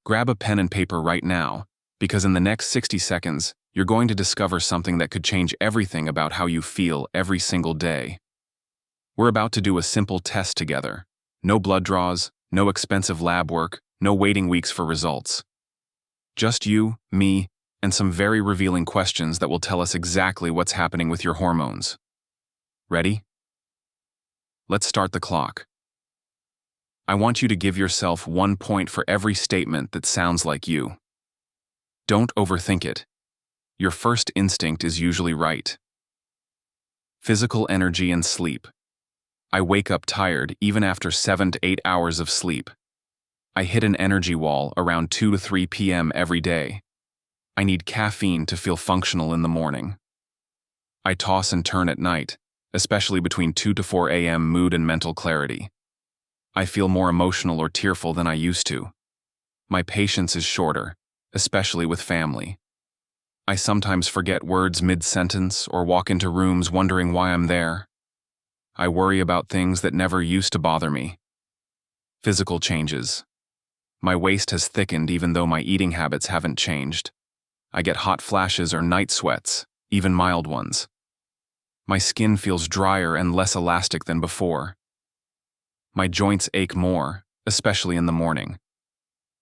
Grab a pen and paper right now, because in the next 60 seconds, you're going to discover something that could change everything about how you feel every single day. We're about to do a simple test together. No blood draws, no expensive lab work, no waiting weeks for results. Just you, me, and some very revealing questions that will tell us exactly what's happening with your hormones. Ready? Let's start the clock. I want you to give yourself 1 point for every statement that sounds like you. Don't overthink it. Your first instinct is usually right. Physical energy and sleep. I wake up tired even after 7 to 8 hours of sleep. I hit an energy wall around 2 to 3 p.m. every day. I need caffeine to feel functional in the morning. I toss and turn at night, especially between 2 to 4 a.m. mood and mental clarity. I feel more emotional or tearful than I used to. My patience is shorter, especially with family. I sometimes forget words mid-sentence or walk into rooms wondering why I'm there. I worry about things that never used to bother me. Physical changes. My waist has thickened even though my eating habits haven't changed. I get hot flashes or night sweats, even mild ones. My skin feels drier and less elastic than before. My joints ache more, especially in the morning.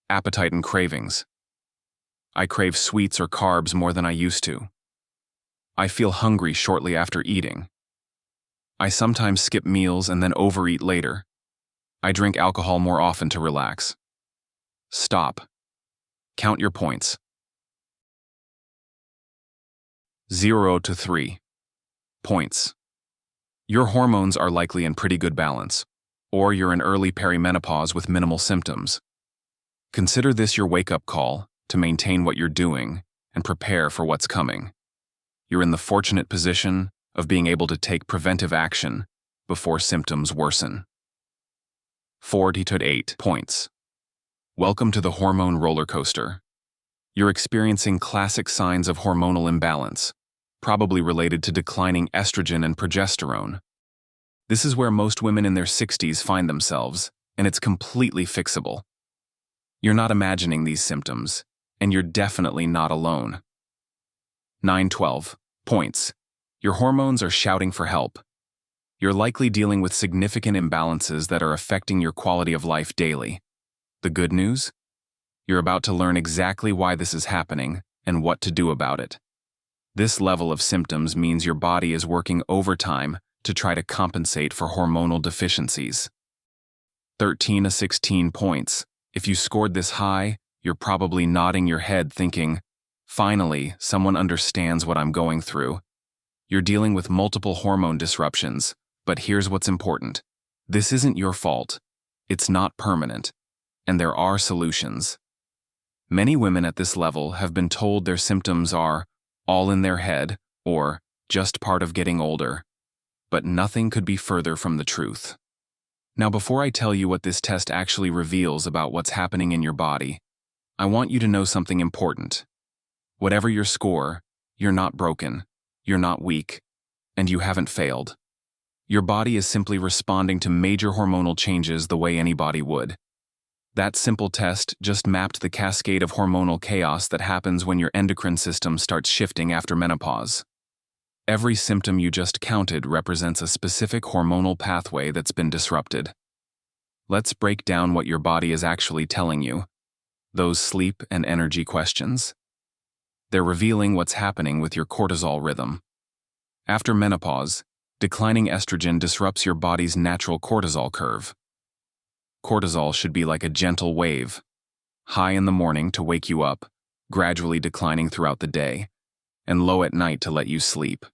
Appetite and cravings. I crave sweets or carbs more than I used to. I feel hungry shortly after eating. I sometimes skip meals and then overeat later. I drink alcohol more often to relax. Stop. Count your points. 0 to 3. Points. Your hormones are likely in pretty good balance, or you're in early perimenopause with minimal symptoms. Consider this your wake-up call to maintain what you're doing and prepare for what's coming. You're in the fortunate position of being able to take preventive action before symptoms worsen. 40 to 8 points. Welcome to the hormone roller coaster. You're experiencing classic signs of hormonal imbalance, probably related to declining estrogen and progesterone. This is where most women in their 60s find themselves, and it's completely fixable. You're not imagining these symptoms, and you're definitely not alone. 9-12 points. Your hormones are shouting for help. You're likely dealing with significant imbalances that are affecting your quality of life daily. The good news? You're about to learn exactly why this is happening and what to do about it. This level of symptoms means your body is working overtime to try to compensate for hormonal deficiencies. 13 to 16 points. If you scored this high, you're probably nodding your head thinking, finally, someone understands what I'm going through. You're dealing with multiple hormone disruptions, but here's what's important. This isn't your fault. It's not permanent, and there are solutions. Many women at this level have been told their symptoms are all in their head or just part of getting older, but nothing could be further from the truth. Now, before I tell you what this test actually reveals about what's happening in your body, I want you to know something important. Whatever your score, you're not broken, you're not weak, and you haven't failed. Your body is simply responding to major hormonal changes the way anybody would. That simple test just mapped the cascade of hormonal chaos that happens when your endocrine system starts shifting after menopause. Every symptom you just counted represents a specific hormonal pathway that's been disrupted. Let's break down what your body is actually telling you. Those sleep and energy questions. They're revealing what's happening with your cortisol rhythm. After menopause, declining estrogen disrupts your body's natural cortisol curve. Cortisol should be like a gentle wave, high in the morning to wake you up, gradually declining throughout the day, and low at night to let you sleep.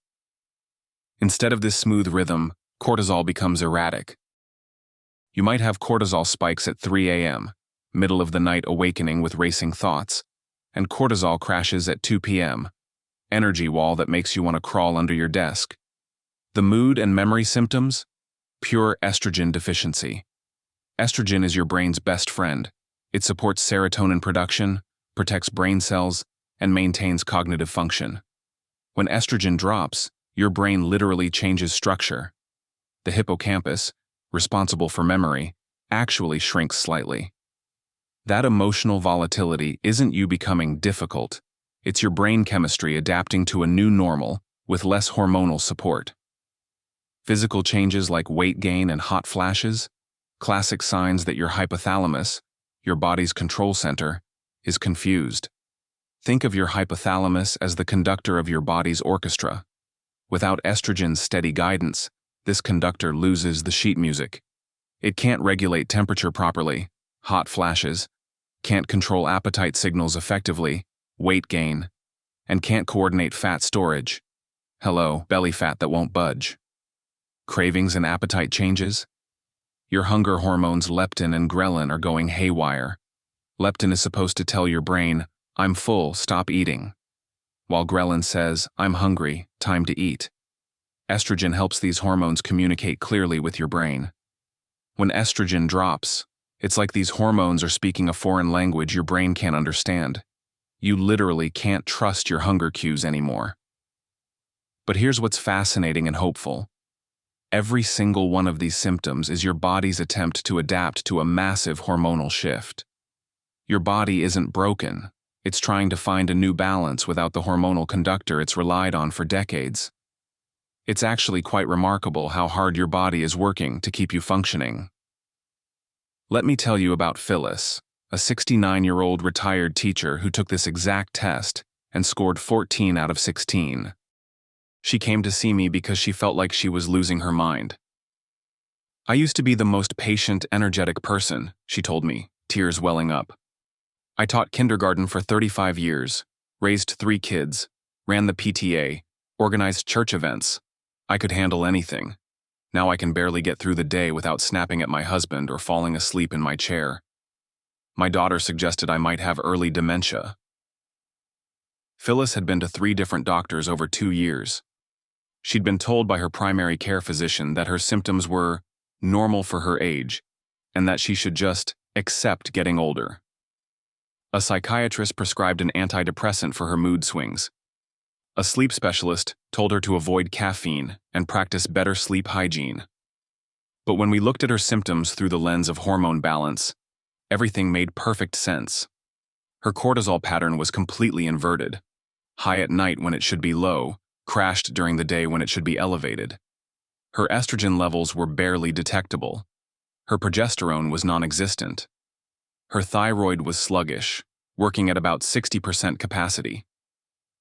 Instead of this smooth rhythm, cortisol becomes erratic. You might have cortisol spikes at 3 a.m., middle of the night awakening with racing thoughts, and cortisol crashes at 2 p.m., energy wall that makes you want to crawl under your desk. The mood and memory symptoms? Pure estrogen deficiency. Estrogen is your brain's best friend. It supports serotonin production, protects brain cells, and maintains cognitive function. When estrogen drops, your brain literally changes structure. The hippocampus, responsible for memory, actually shrinks slightly. That emotional volatility isn't you becoming difficult. It's your brain chemistry adapting to a new normal with less hormonal support. Physical changes like weight gain and hot flashes, classic signs that your hypothalamus, your body's control center, is confused. Think of your hypothalamus as the conductor of your body's orchestra. Without estrogen's steady guidance, this conductor loses the sheet music. It can't regulate temperature properly, hot flashes, can't control appetite signals effectively, weight gain, and can't coordinate fat storage. Hello, belly fat that won't budge. Cravings and appetite changes? Your hunger hormones leptin and ghrelin are going haywire. Leptin is supposed to tell your brain, I'm full, stop eating. While ghrelin says, I'm hungry, time to eat. Estrogen helps these hormones communicate clearly with your brain. When estrogen drops, it's like these hormones are speaking a foreign language your brain can't understand. You literally can't trust your hunger cues anymore. But here's what's fascinating and hopeful. Every single one of these symptoms is your body's attempt to adapt to a massive hormonal shift. Your body isn't broken. It's trying to find a new balance without the hormonal conductor it's relied on for decades. It's actually quite remarkable how hard your body is working to keep you functioning. Let me tell you about Phyllis, a 69-year-old retired teacher who took this exact test and scored 14 out of 16. She came to see me because she felt like she was losing her mind. I used to be the most patient, energetic person, she told me, tears welling up. I taught kindergarten for 35 years, raised 3 kids, ran the PTA, organized church events. I could handle anything. Now I can barely get through the day without snapping at my husband or falling asleep in my chair. My daughter suggested I might have early dementia. Phyllis had been to 3 different doctors over 2 years. She'd been told by her primary care physician that her symptoms were normal for her age and that she should just accept getting older. A psychiatrist prescribed an antidepressant for her mood swings. A sleep specialist told her to avoid caffeine and practice better sleep hygiene. But when we looked at her symptoms through the lens of hormone balance, everything made perfect sense. Her cortisol pattern was completely inverted. High at night when it should be low, crashed during the day when it should be elevated. Her estrogen levels were barely detectable. Her progesterone was non-existent. Her thyroid was sluggish, working at about 60% capacity.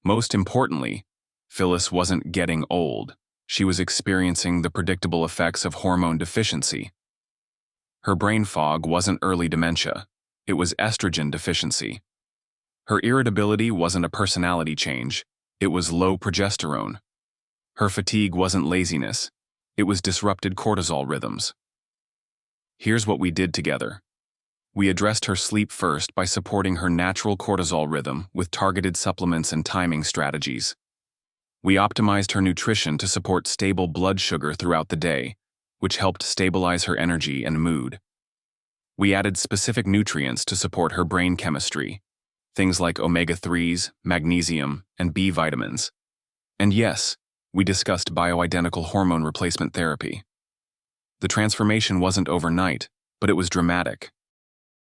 Most importantly, Phyllis wasn't getting old. She was experiencing the predictable effects of hormone deficiency. Her brain fog wasn't early dementia. It was estrogen deficiency. Her irritability wasn't a personality change. It was low progesterone. Her fatigue wasn't laziness. It was disrupted cortisol rhythms. Here's what we did together. We addressed her sleep first by supporting her natural cortisol rhythm with targeted supplements and timing strategies. We optimized her nutrition to support stable blood sugar throughout the day, which helped stabilize her energy and mood. We added specific nutrients to support her brain chemistry, things like omega-3s, magnesium, and B vitamins. And yes, we discussed bioidentical hormone replacement therapy. The transformation wasn't overnight, but it was dramatic.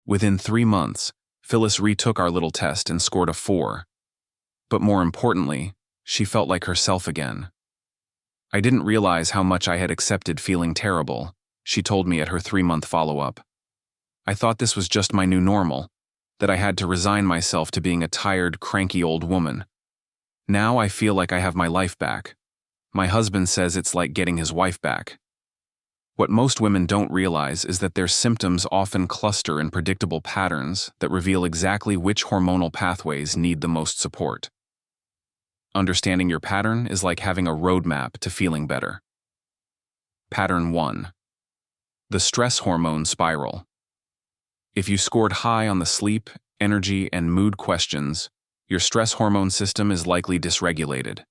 Within 3 months, Phyllis retook our little test and scored a 4. But more importantly, she felt like herself again. I didn't realize how much I had accepted feeling terrible, she told me at her 3-month follow-up. I thought this was just my new normal, that I had to resign myself to being a tired, cranky old woman. Now I feel like I have my life back. My husband says it's like getting his wife back. What most women don't realize is that their symptoms often cluster in predictable patterns that reveal exactly which hormonal pathways need the most support. Understanding your pattern is like having a roadmap to feeling better. Pattern 1. The stress hormone spiral. If you scored high on the sleep, energy, and mood questions, your stress hormone system is likely dysregulated.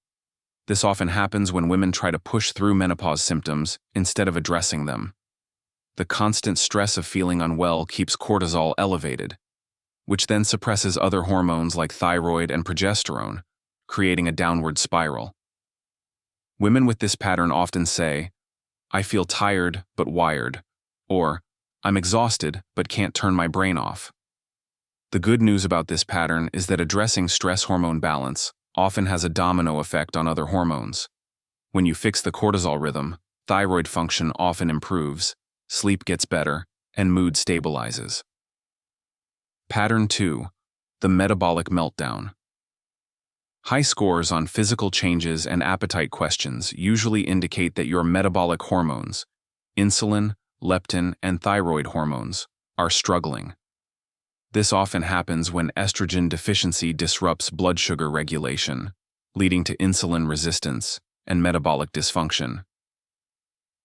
This often happens when women try to push through menopause symptoms instead of addressing them. The constant stress of feeling unwell keeps cortisol elevated, which then suppresses other hormones like thyroid and progesterone, creating a downward spiral. Women with this pattern often say, I feel tired but wired, or I'm exhausted but can't turn my brain off. The good news about this pattern is that addressing stress hormone balance often has a domino effect on other hormones. When you fix the cortisol rhythm, thyroid function often improves, sleep gets better, and mood stabilizes. Pattern 2. The metabolic meltdown. High scores on physical changes and appetite questions usually indicate that your metabolic hormones, insulin, leptin, and thyroid hormones, are struggling. This often happens when estrogen deficiency disrupts blood sugar regulation, leading to insulin resistance and metabolic dysfunction.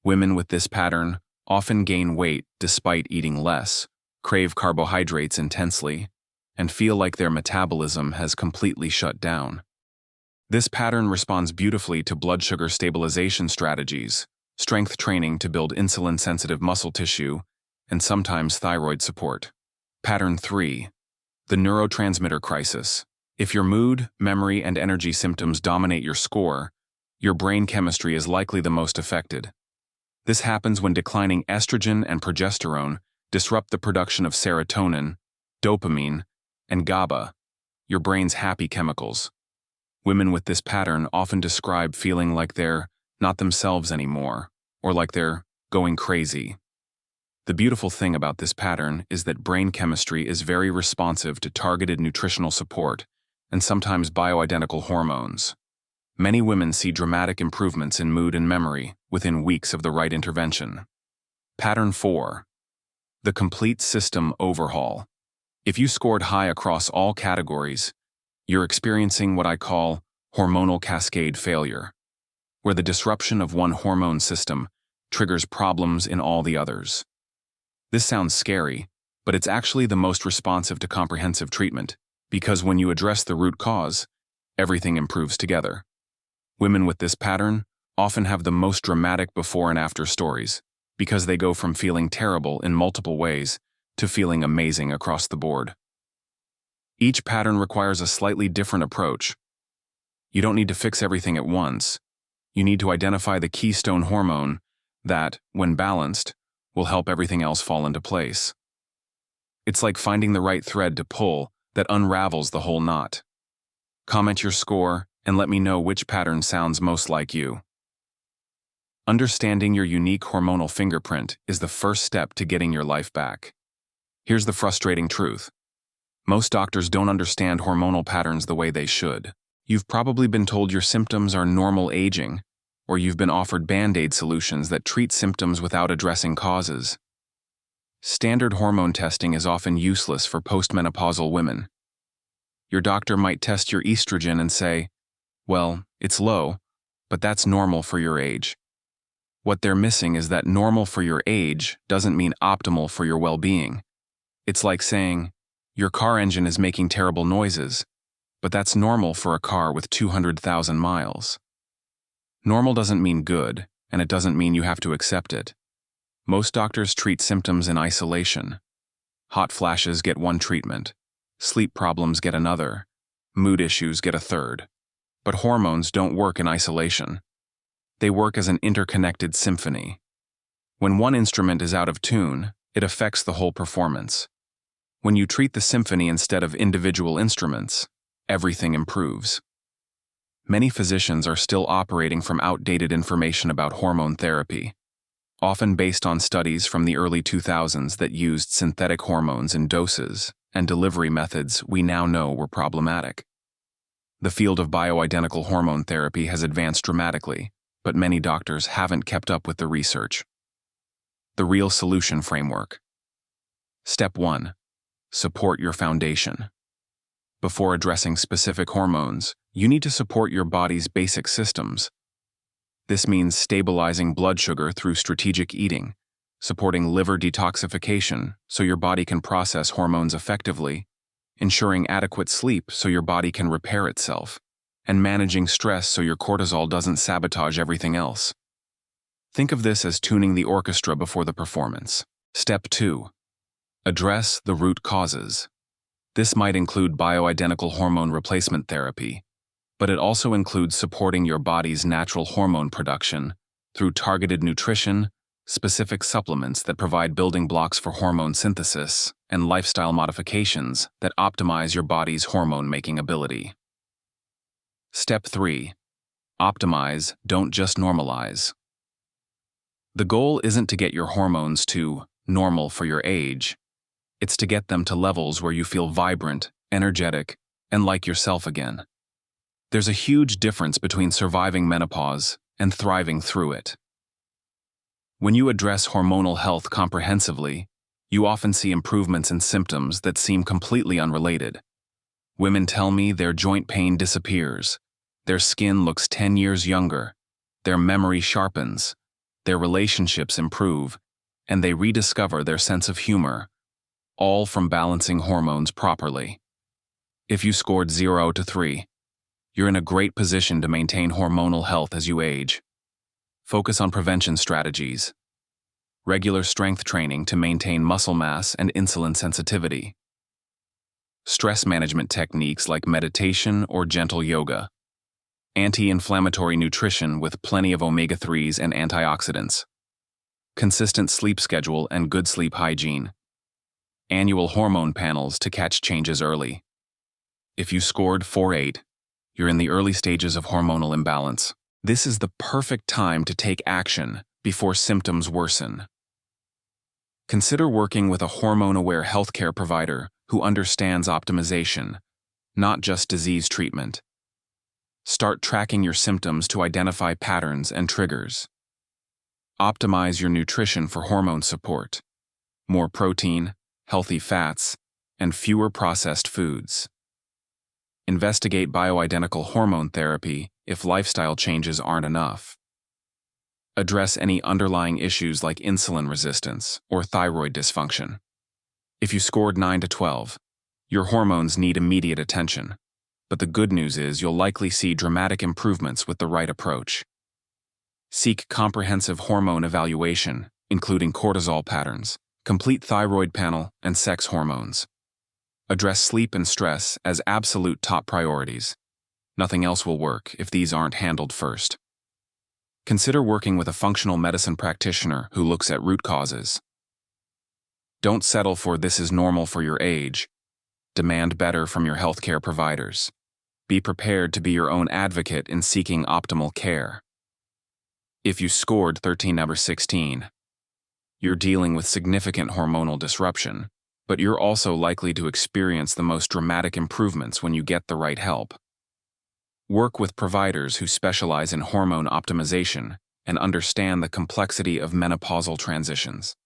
Women with this pattern often gain weight despite eating less, crave carbohydrates intensely, and feel like their metabolism has completely shut down. This pattern responds beautifully to blood sugar stabilization strategies, strength training to build insulin-sensitive muscle tissue, and sometimes thyroid support. Pattern 3. The neurotransmitter crisis. If your mood, memory, and energy symptoms dominate your score, your brain chemistry is likely the most affected. This happens when declining estrogen and progesterone disrupt the production of serotonin, dopamine, and GABA, your brain's happy chemicals. Women with this pattern often describe feeling like they're not themselves anymore, or like they're going crazy. The beautiful thing about this pattern is that brain chemistry is very responsive to targeted nutritional support and sometimes bioidentical hormones. Many women see dramatic improvements in mood and memory within weeks of the right intervention. Pattern 4. The complete system overhaul. If you scored high across all categories, you're experiencing what I call hormonal cascade failure, where the disruption of one hormone system triggers problems in all the others. This sounds scary, but it's actually the most responsive to comprehensive treatment, because when you address the root cause, everything improves together. Women with this pattern often have the most dramatic before and after stories, because they go from feeling terrible in multiple ways to feeling amazing across the board. Each pattern requires a slightly different approach. You don't need to fix everything at once. You need to identify the keystone hormone that, when balanced, will help everything else fall into place. It's like finding the right thread to pull that unravels the whole knot. Comment your score and let me know which pattern sounds most like you. Understanding your unique hormonal fingerprint is the first step to getting your life back. Here's the frustrating truth. Most doctors don't understand hormonal patterns the way they should. You've probably been told your symptoms are normal aging, or you've been offered Band-Aid solutions that treat symptoms without addressing causes. Standard hormone testing is often useless for postmenopausal women. Your doctor might test your estrogen and say, well, it's low, but that's normal for your age. What they're missing is that normal for your age doesn't mean optimal for your well-being. It's like saying, your car engine is making terrible noises, but that's normal for a car with 200,000 miles. Normal doesn't mean good, and it doesn't mean you have to accept it. Most doctors treat symptoms in isolation. Hot flashes get one treatment, sleep problems get another, mood issues get a third. But hormones don't work in isolation. They work as an interconnected symphony. When one instrument is out of tune, it affects the whole performance. When you treat the symphony instead of individual instruments, everything improves. Many physicians are still operating from outdated information about hormone therapy, often based on studies from the early 2000s that used synthetic hormones in doses and delivery methods we now know were problematic. The field of bioidentical hormone therapy has advanced dramatically, but many doctors haven't kept up with the research. The Real Solution Framework. Step 1. Support your foundation. Before addressing specific hormones, you need to support your body's basic systems. This means stabilizing blood sugar through strategic eating, supporting liver detoxification so your body can process hormones effectively, ensuring adequate sleep so your body can repair itself, and managing stress so your cortisol doesn't sabotage everything else. Think of this as tuning the orchestra before the performance. Step 2. Address the root causes. This might include bioidentical hormone replacement therapy, but it also includes supporting your body's natural hormone production through targeted nutrition, specific supplements that provide building blocks for hormone synthesis, and lifestyle modifications that optimize your body's hormone-making ability. Step 3. Optimize, don't just normalize. The goal isn't to get your hormones to normal for your age. It's to get them to levels where you feel vibrant, energetic, and like yourself again. There's a huge difference between surviving menopause and thriving through it. When you address hormonal health comprehensively, you often see improvements in symptoms that seem completely unrelated. Women tell me their joint pain disappears, their skin looks 10 years younger, their memory sharpens, their relationships improve, and they rediscover their sense of humor, all from balancing hormones properly. If you scored 0 to 3, you're in a great position to maintain hormonal health as you age. Focus on prevention strategies. Regular strength training to maintain muscle mass and insulin sensitivity. Stress management techniques like meditation or gentle yoga. Anti-inflammatory nutrition with plenty of omega-3s and antioxidants. Consistent sleep schedule and good sleep hygiene. Annual hormone panels to catch changes early. If you scored 4-8, you're in the early stages of hormonal imbalance. This is the perfect time to take action before symptoms worsen. Consider working with a hormone-aware healthcare provider who understands optimization, not just disease treatment. Start tracking your symptoms to identify patterns and triggers. Optimize your nutrition for hormone support. More protein, healthy fats, and fewer processed foods. Investigate bioidentical hormone therapy if lifestyle changes aren't enough. Address any underlying issues like insulin resistance or thyroid dysfunction. If you scored 9 to 12, your hormones need immediate attention, but the good news is you'll likely see dramatic improvements with the right approach. Seek comprehensive hormone evaluation, including cortisol patterns, complete thyroid panel, and sex hormones. Address sleep and stress as absolute top priorities. Nothing else will work if these aren't handled first. Consider working with a functional medicine practitioner who looks at root causes. Don't settle for "this is normal for your age." Demand better from your healthcare providers. Be prepared to be your own advocate in seeking optimal care. If you scored 13/16, you're dealing with significant hormonal disruption, but you're also likely to experience the most dramatic improvements when you get the right help. Work with providers who specialize in hormone optimization and understand the complexity of menopausal transitions.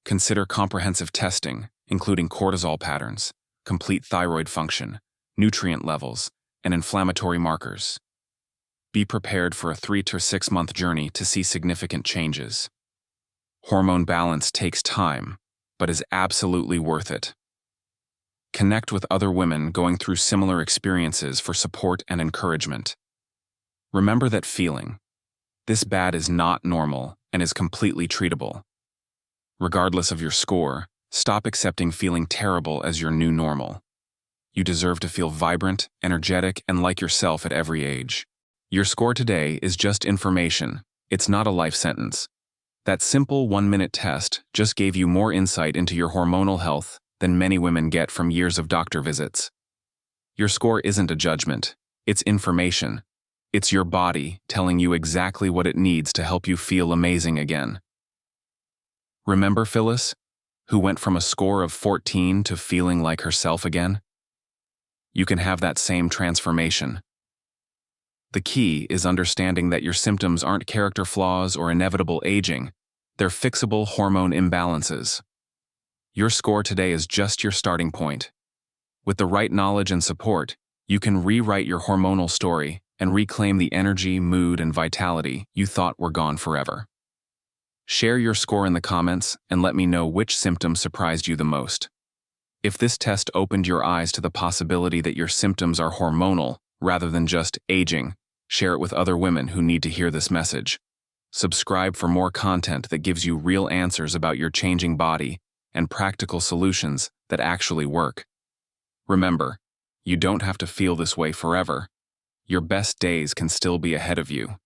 Consider comprehensive testing, including cortisol patterns, complete thyroid function, nutrient levels, and inflammatory markers. Be prepared for a 3 to 6 month journey to see significant changes. Hormone balance takes time, but is absolutely worth it. Connect with other women going through similar experiences for support and encouragement. Remember that feeling. This bad is not normal and is completely treatable. Regardless of your score, stop accepting feeling terrible as your new normal. You deserve to feel vibrant, energetic, and like yourself at every age. Your score today is just information. It's not a life sentence. That simple 1-minute test just gave you more insight into your hormonal health than many women get from years of doctor visits. Your score isn't a judgment, it's information. It's your body telling you exactly what it needs to help you feel amazing again. Remember Phyllis, who went from a score of 14 to feeling like herself again? You can have that same transformation. The key is understanding that your symptoms aren't character flaws or inevitable aging, they're fixable hormone imbalances. Your score today is just your starting point. With the right knowledge and support, you can rewrite your hormonal story and reclaim the energy, mood, and vitality you thought were gone forever. Share your score in the comments and let me know which symptom surprised you the most. If this test opened your eyes to the possibility that your symptoms are hormonal rather than just aging, share it with other women who need to hear this message. Subscribe for more content that gives you real answers about your changing body and practical solutions that actually work. Remember, you don't have to feel this way forever. Your best days can still be ahead of you.